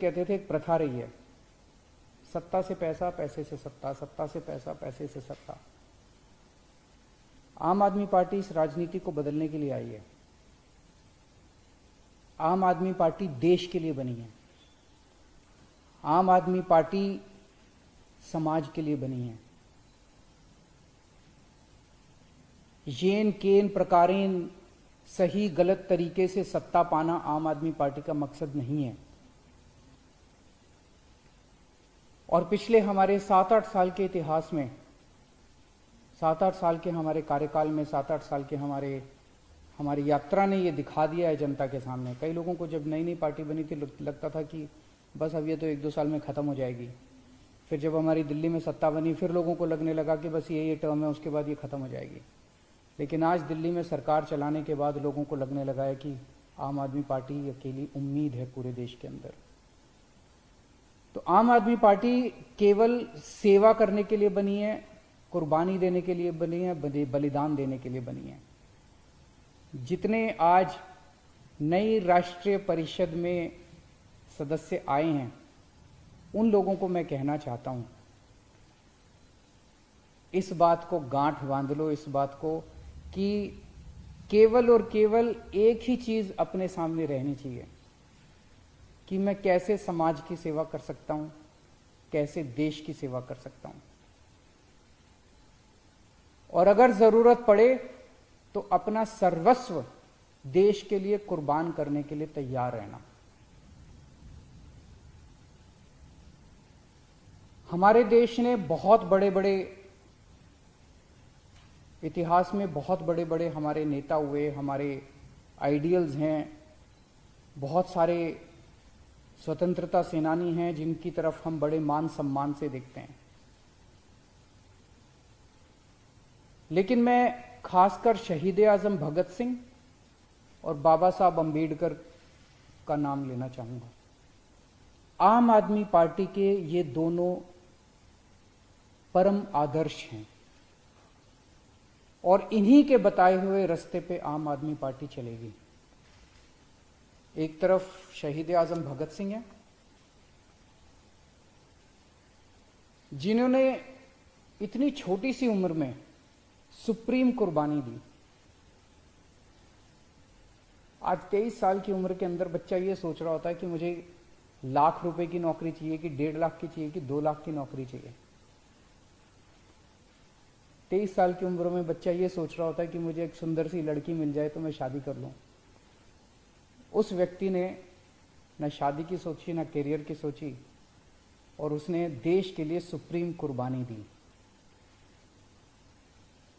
कहते थे एक प्रथा रही है, सत्ता से पैसा, पैसे से सत्ता, सत्ता से पैसा, पैसे से सत्ता। आम आदमी पार्टी इस राजनीति को बदलने के लिए आई है। आम आदमी पार्टी देश के लिए बनी है। आम आदमी पार्टी समाज के लिए बनी है। येन केन प्रकारेन सही गलत तरीके से सत्ता पाना आम आदमी पार्टी का मकसद नहीं है। और पिछले हमारे 7-8 साल के इतिहास में, 7-8 साल के हमारे कार्यकाल में, 7-8 साल के हमारी यात्रा ने ये दिखा दिया है जनता के सामने। कई लोगों को जब नई नई पार्टी बनी थी लगता था कि बस अब ये तो 1-2 साल में ख़त्म हो जाएगी। फिर जब हमारी दिल्ली में सत्ता बनी फिर लोगों को लगने लगा कि बस ये टर्म है, उसके बाद ये ख़त्म हो जाएगी। लेकिन आज दिल्ली में सरकार चलाने के बाद लोगों को लगने लगा है कि आम आदमी पार्टी अकेली उम्मीद है पूरे देश के अंदर। तो आम आदमी पार्टी केवल सेवा करने के लिए बनी है, कुर्बानी देने के लिए बनी है, बलिदान देने के लिए बनी है। जितने आज नई राष्ट्रीय परिषद में सदस्य आए हैं उन लोगों को मैं कहना चाहता हूं, इस बात को गांठ बांध लो, इस बात को कि केवल और केवल एक ही चीज अपने सामने रहनी चाहिए कि मैं कैसे समाज की सेवा कर सकता हूं, कैसे देश की सेवा कर सकता हूं, और अगर जरूरत पड़े तो अपना सर्वस्व देश के लिए कुर्बान करने के लिए तैयार रहना। हमारे देश ने बहुत बड़े बड़े इतिहास में बहुत बड़े बड़े हमारे नेता हुए, हमारे आइडियल्स हैं, बहुत सारे स्वतंत्रता सेनानी हैं जिनकी तरफ हम बड़े मान सम्मान से देखते हैं। लेकिन मैं खासकर शहीद आजम भगत सिंह और बाबा साहब अम्बेडकर का नाम लेना चाहूंगा। आम आदमी पार्टी के ये दोनों परम आदर्श हैं और इन्हीं के बताए हुए रास्ते पे आम आदमी पार्टी चलेगी। एक तरफ शहीद आजम भगत सिंह हैं जिन्होंने इतनी छोटी सी उम्र में सुप्रीम कुर्बानी दी। आज 23 साल की उम्र के अंदर बच्चा ये सोच रहा होता है कि मुझे लाख रुपए की नौकरी चाहिए कि 1.5 लाख की चाहिए कि 2 लाख की नौकरी चाहिए। 23 साल की उम्र में बच्चा ये सोच रहा होता है कि मुझे एक सुंदर सी लड़की मिल जाए तो मैं शादी कर लूं। उस व्यक्ति ने न शादी की सोची, न करियर की सोची, और उसने देश के लिए सुप्रीम कुर्बानी दी।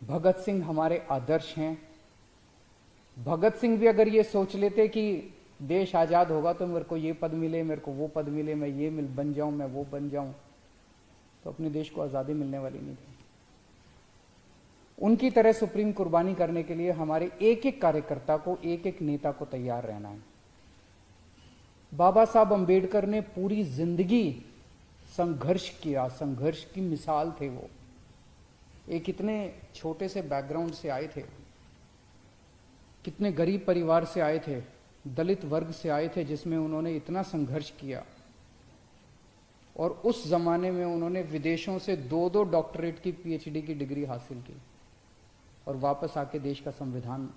भगत सिंह हमारे आदर्श हैं। भगत सिंह भी अगर ये सोच लेते कि देश आजाद होगा तो मेरे को ये पद मिले, मेरे को वो पद मिले, मैं ये बन जाऊं, मैं वो बन जाऊं, तो अपने देश को आजादी मिलने वाली नहीं थी। उनकी तरह सुप्रीम कुर्बानी करने के लिए हमारे एक एक कार्यकर्ता को, एक एक नेता को तैयार रहना है। बाबा साहब अम्बेडकर ने पूरी जिंदगी संघर्ष किया, संघर्ष की मिसाल थे वो। एक इतने छोटे से बैकग्राउंड से आए थे, कितने गरीब परिवार से आए थे, दलित वर्ग से आए थे, जिसमें उन्होंने इतना संघर्ष किया। और उस जमाने में उन्होंने विदेशों से 2-2 डॉक्टरेट की PhD की डिग्री हासिल की और वापस आके देश का संविधान